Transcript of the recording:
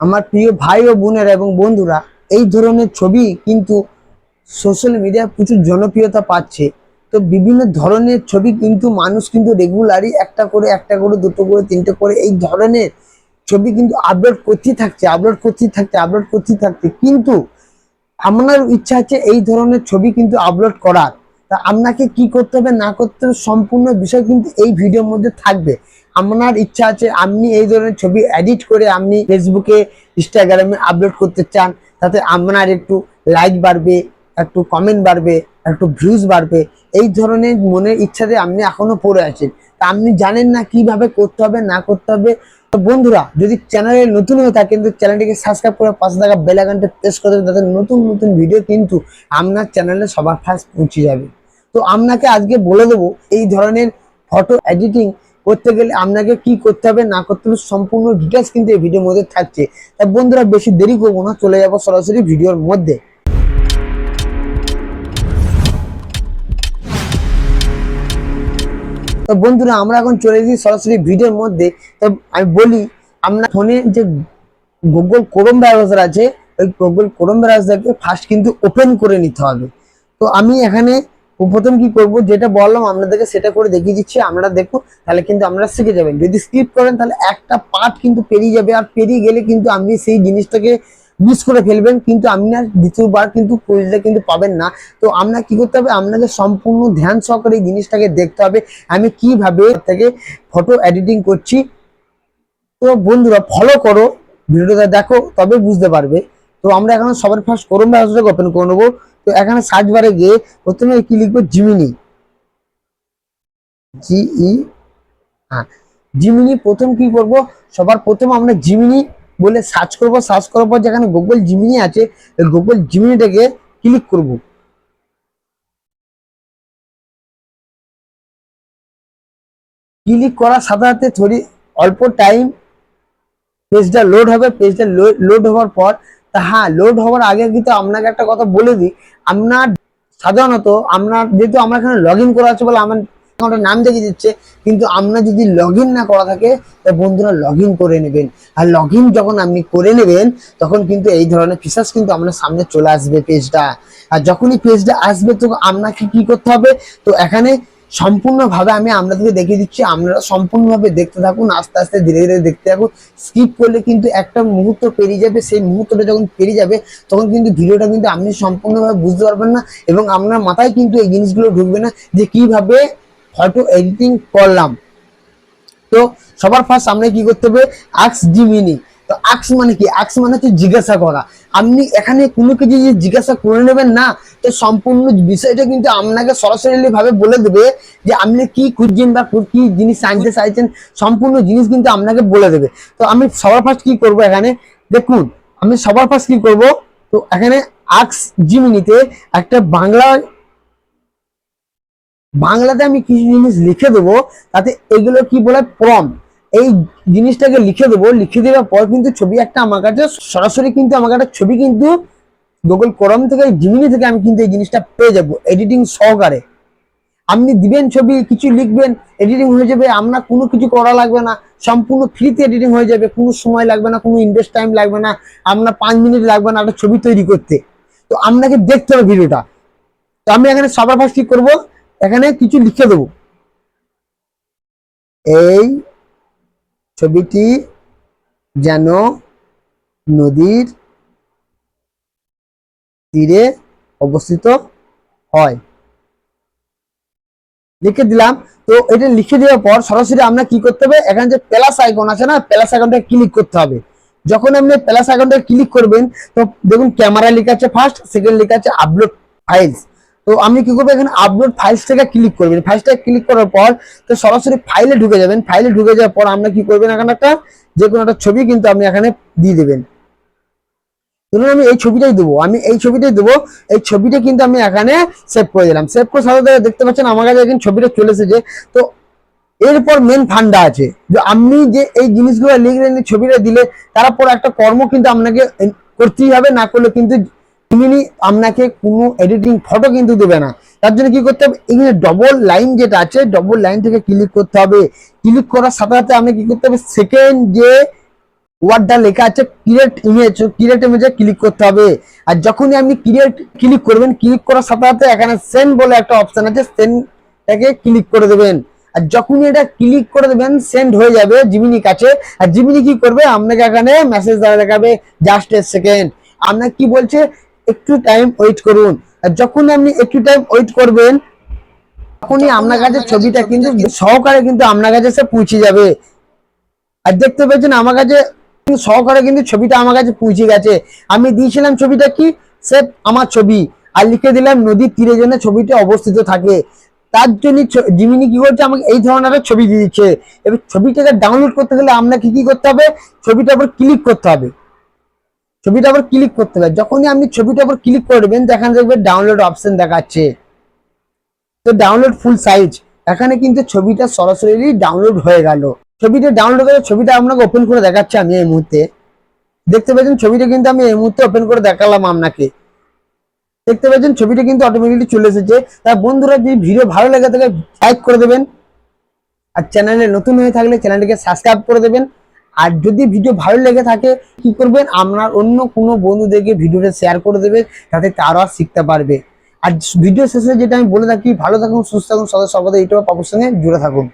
আমার প্রিয় ভাই ও বোনেরা এবং বন্ধুরা, এই ধরনের ছবি কিন্তু সোশ্যাল মিডিয়ায় প্রচুর জনপ্রিয়তা পাচ্ছে। তো বিভিন্ন ধরনের ছবি কিন্তু মানুষ কিন্তু রেগুলারই একটা করে দুটো করে তিনটে করে এই ধরনের ছবি কিন্তু আপলোড করতেই থাকছে, কিন্তু আপনার ইচ্ছা আছে এই ধরনের ছবি কিন্তু আপলোড করার। তা আপনাকে কি করতে হবে না করতে হবে সম্পূর্ণ বিষয় কিন্তু এই ভিডিওর মধ্যে থাকবে। আপনার ইচ্ছা আছে আপনি এই ধরনের ছবি এডিট করে আপনি ফেসবুকে ইনস্টাগ্রামে আপলোড করতে চান, তাতে আপনার একটু লাইক বাড়বে, একটু কমেন্ট বাড়বে, একটু ভিউজ বাড়বে। এই ধরনের মনের ইচ্ছাতে আপনি এখনো পড়ে আছেন, তা আপনি জানেন না কিভাবে করতে হবে না করতে হবে। তো বন্ধুরা, যদি চ্যানেলে নতুন হয়ে থাকেন তো চ্যানেলটিকে সাবস্ক্রাইব করে পাশে থাকা বেল আইকনটা প্রেস করে দেবেন, যাতে নতুন নতুন ভিডিও কিন্তু আপনার চ্যানেলে সবার ফার্স্ট পৌঁছে যাবে। তো আপনাকে আজকে বলে দেবো এই ধরনের ফটো এডিটিং করতে গেলে আপনাকে কি করতে হবে না করতে হবে সম্পূর্ণ ডিটেলস কিন্তু এই ভিডিওর মধ্যে থাকছে। তা বন্ধুরা, বেশি দেরি করবো না, চলে যাবো সরাসরি ভিডিওর মধ্যে। তো বন্ধুরা, আমরা এখন চলে এসেছি সরাসরি ভিডিওর মধ্যে। তো আমি বলি, আপনার ফোনে যে গুগল ক্রোম ব্রাউজার আছে, ওই গুগল ক্রোম ব্রাউজারকে ফার্স্ট কিন্তু ওপেন করে নিতে হবে। তো আমি এখানে প্রথম কি করব, যেটা বললাম আপনাদেরকে সেটা করে দেখিয়ে দিচ্ছি, আপনারা দেখুন, তাহলে কিন্তু আপনারা শিখে যাবেন। যদি স্কিপ করেন তাহলে একটা পার্ট কিন্তু পেরিয়ে যাবে, আর পেরিয়ে গেলে কিন্তু আপনি সেই জিনিসটাকে মিস করে ফেলবেন, কিন্তু আপনি আর দ্বিতীয়বার কিন্তু পরিচয় কিন্তু পাবেন না। তো আপনার কি করতে হবে, আপনাকে সম্পূর্ণ ধ্যান সহকারে এই জিনিসটাকে দেখতে হবে আমি কিভাবে থেকে ফটো এডিটিং করছি। তো বন্ধুরা, ফলো করো, ভিডিওটা দেখো, তবে বুঝতে পারবে। তো আমরা এখন সবার ফার্স্ট ক্রোম ব্রাউজারটাকে ওপেন করে নেবো। তো এখানে সার্চ বারে গিয়ে প্রথমে কি লিখবো, জিমিনি, জিই, হ্যাঁ জিমিনি। প্রথম কি করব, সবার প্রথম আমরা জিমিনি বলে সার্চ করব। সার্চ করার পর যেখানে গুগল জিমিনি আছে, গুগল জিমিনিটাকে ক্লিক করব। ক্লিক করার সাথে সাথে থোড়ি অল্প টাইম পেজটা লোড হবে। পেজটা লোড হওয়ার পর, তা হ্যাঁ, লোড হওয়ার আগে কিন্তু আপনাকে একটা কথা বলে দিই, আপনার সাধারণত আপনার যেহেতু আমার এখানে লগ ইন করা আছে বলে আমার অ্যাকাউন্টের নাম দেখিয়ে দিচ্ছে, কিন্তু আপনার যদি লগ ইন না করা থাকে তো বন্ধুরা লগ ইন করে নেবেন। আর লগ ইন যখন আপনি করে নেবেন তখন কিন্তু এই ধরনের ফিচার্স কিন্তু আপনার সামনে চলে আসবে পেজটা। আর যখনই পেজটা আসবে তো আপনাকে কি করতে হবে, তো এখানে সম্পূর্ণভাবে আমি আপনাদেরকে দেখিয়ে দিচ্ছি, আপনারা সম্পূর্ণভাবে দেখতে থাকুন, আস্তে আস্তে ধীরে ধীরে দেখতে থাকুন। স্কিপ করলে কিন্তু একটা মুহূর্ত পেরিয়ে যাবে, সেই মুহূর্তটা যখন পেরিয়ে যাবে তখন কিন্তু ভিডিওটা কিন্তু আপনি সম্পূর্ণভাবে বুঝতে পারবেন না, এবং আপনার মাথায় কিন্তু এই জিনিসগুলো ঢুকবে না যে কিভাবে ফটো এডিটিং করলাম। তো সবার ফার্স্ট আমরা কি করতে হবে, আক্স জিমিনি। তো আক্স মানে কি, আক্স মানে হচ্ছে জিজ্ঞাসা করা। আপনি এখানে কোনো কিছু যদি জিজ্ঞাসা করে নেবেন না, তো সম্পূর্ণ বিষয়টা কিন্তু আপনাকে সরাসরি ভাবে বলে দেবে যে আপনি কি খুঁজছেন বা কি জিনিস জানতে চাইছেন, সম্পূর্ণ জিনিস কিন্তু আপনাকে বলে দেবে। তো আমি সবার ফার্স্ট কি করব, এখানে দেখুন, আমি সবার ফার্স্ট কি করব, তো এখানে আক্স জিমিনিতে একটা বাংলাতে আমি কিছু জিনিস লিখে দেবো, তাতে এগুলো কি বলে প্রম্পট, এই জিনিসটাকে লিখে দেবো। লিখে দেওয়ার পর কিন্তু ছবি একটা আমার কাছে সরাসরি কিন্তু আমার কাছে ছবি কিন্তু গুগল ক্রোম থেকে জিমিনি থেকে আমি কিন্তু এই জিনিসটা পেয়ে যাবো এডিটিং সহকারে। আপনি দিবেন ছবি, কিছু লিখবেন, এডিটিং হয়ে যাবে, আপনার কোনো কিছু করা লাগবে না, সম্পূর্ণ ফ্রিতে এডিটিং হয়ে যাবে, কোনো সময় লাগবে না, কোনো ইনভেস্ট টাইম লাগবে না, আপনার 5 মিনিট লাগবে না একটা ছবি তৈরি করতে। তো আপনাকে দেখতে হবে ভিডিওটা। তো আমি এখানে সবার ফার্স্ট কি করবো, এখানে কিছু লিখে দেবো, এই ছবিটি যেন নদীর তীরে অবস্থিত হয়, লিখে দিলাম। তো এটা লিখে দেওয়ার পর সরাসরি আমরা কি করতে হবে, এখানে যে প্লাস আইকন আছে না, প্লাস আইকনটা ক্লিক করতে হবে। যখন আপনি প্লাস আইকনটা ক্লিক করবেন তো দেখুন ক্যামেরা লেখা আছে ফার্স্ট, সেকেন্ড লেখা আছে আপলোড ফাইলস। তো আমি কি করবো, এখানে আপলোড ফাইলস থেকে ক্লিক করবেন। ফাইলসটা ক্লিক করার পর তো সরাসরি ফাইলে ঢুকে যাবেন। ফাইলে ঢুকে যাওয়ার পর আমরা কি করবেন, এখানে একটা যে কোনো একটা ছবি কিন্তু আপনি এখানে দিয়ে দেবেন। ধরুন আমি এই ছবিটাই দেবো, এই ছবিটা কিন্তু আমি এখানে সেভ করে দিলাম। সেভ করে সাথে সাথে দেখতে পাচ্ছেন আমার কাছে এখন ছবিটা চলে এসেছে। তো এরপর মেন ফান্ডা আছে, যে আপনি যে এই জিনিসগুলো লিখলেন, ছবিটা দিলে, তারপর একটা কর্ম কিন্তু আপনাকে করতেই হবে, না করলে কিন্তু জিমিনি আপনাকে কোনো এডিটিং ফটো কিন্তু দেবে না। তার জন্য কি করতে হবে, এখানে ডবল লাইন যেটা আছে, ডবল লাইন থেকে ক্লিক করতে হবে। ক্লিক করার সাথে সাথে আপনি কি করতে হবে, সেকেন্ড যে ওয়ার্ডটা লেখা আছে ক্রিয়েট ইমেজ, ক্রিয়েট ইমেজে ক্লিক করতে হবে। আর যখনই আপনি ক্রিয়েট ক্লিক করবেন, ক্লিক করার সাথে সাথে এখানে সেন্ড বলে একটা অপশন আছে, সেন্ডটাকে ক্লিক করে দেবেন। আর যখনই এটা ক্লিক করে দেবেন সেন্ড হয়ে যাবে জিমিনির কাছে। আর জিমিনি কি করবে, আপনাকে এখানে মেসেজ দ্বারা দেখাবে জাস্ট এ সেকেন্ড। আপনার কি বলছে, একটু টাইম ওয়েট করুন। আর যখন আপনি একটু টাইম ওয়েট করবেন তখনই আপনার কাছে ছবিটা কিন্তু সহকারে কিন্তু আপনার কাছে সে পৌঁছে যাবে। আর দেখতে পেয়েছেন আমার কাছে সহকারে কিন্তু ছবিটা আমার কাছে পৌঁছে গেছে। আমি দিয়েছিলাম ছবিটা কি, সেভ আমার ছবি, আর লিখে দিলাম নদীর তীরে যেন ছবিটা অবস্থিত থাকে। তার জন্য জিমিনি কি করছে, আমাকে এই ধরনের ছবি দিয়ে দিচ্ছে। এবার ছবিটাকে ডাউনলোড করতে গেলে আপনাকে কি করতে হবে, ছবিটার উপর ক্লিক করতে হবে। ছবিটার উপর ক্লিক করতে হবে, যখনই আপনি ছবিটার উপর ক্লিক করবেন দেখান দেখবে ডাউনলোড অপশন দেখাচ্ছে। তো ডাউনলোড ফুল সাইজ, এখানে কিন্তু ছবিটা সরাসরি ডাউনলোড হয়ে গেল। ছবিটা ডাউনলোড করে ছবিটা আপনাকে ওপেন করে দেখাচ্ছি আমি এই মুহূর্তে। দেখতে পাচ্ছেন ছবিটা কিন্তু আমি এই মুহূর্তে ওপেন করে দেখালাম আপনাকে। দেখতে পাচ্ছেন ছবিটা কিন্তু অটোমেটিকলি চলে এসেছে। তাই বন্ধুরা যদি ভিডিও ভালো লাগে তাহলে লাইক করে দেবেন, আর চ্যানেলে নতুন হয়ে থাকলে চ্যানেলটিকে সাবস্ক্রাইব করে দেবেন। আর যদি ভিডিও ভালো লেগে থাকে কি করবেন, আপনার অন্য কোনো বন্ধুদেরকে ভিডিওটা শেয়ার করে দেবেন, যাতে তারাও শিখতে পারবে। আর ভিডিও শেষে যেটা আমি বলে থাকি, ভালো থাকুন, সুস্থ থাকুন, সদা সর্বদা ইউটিউব পাপুর সঙ্গে জুড়ে থাকুন।